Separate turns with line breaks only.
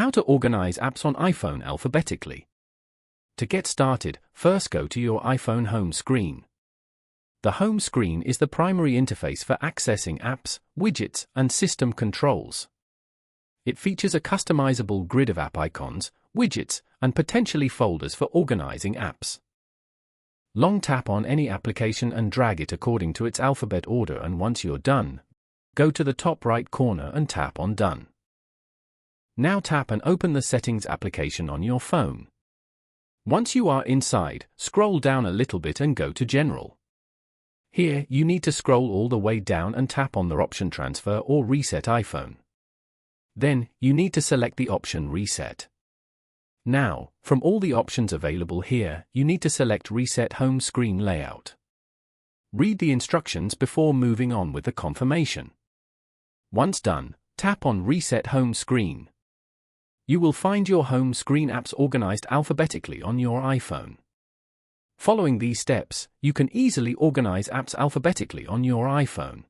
How to organize apps on iPhone alphabetically. To get started, first go to your iPhone home screen. The home screen is the primary interface for accessing apps, widgets, and system controls. It features a customizable grid of app icons, widgets, and potentially folders for organizing apps. Long tap on any application and drag it according to its alphabet order, and once you're done, go to the top right corner and tap on Done. Now tap and open the Settings application on your phone. Once you are inside, scroll down a little bit and go to General. Here, you need to scroll all the way down and tap on the option Transfer or Reset iPhone. Then, you need to select the option Reset. Now, from all the options available here, you need to select Reset Home Screen Layout. Read the instructions before moving on with the confirmation. Once done, tap on Reset Home Screen. You will find your home screen apps organized alphabetically on your iPhone. Following these steps, you can easily organize apps alphabetically on your iPhone.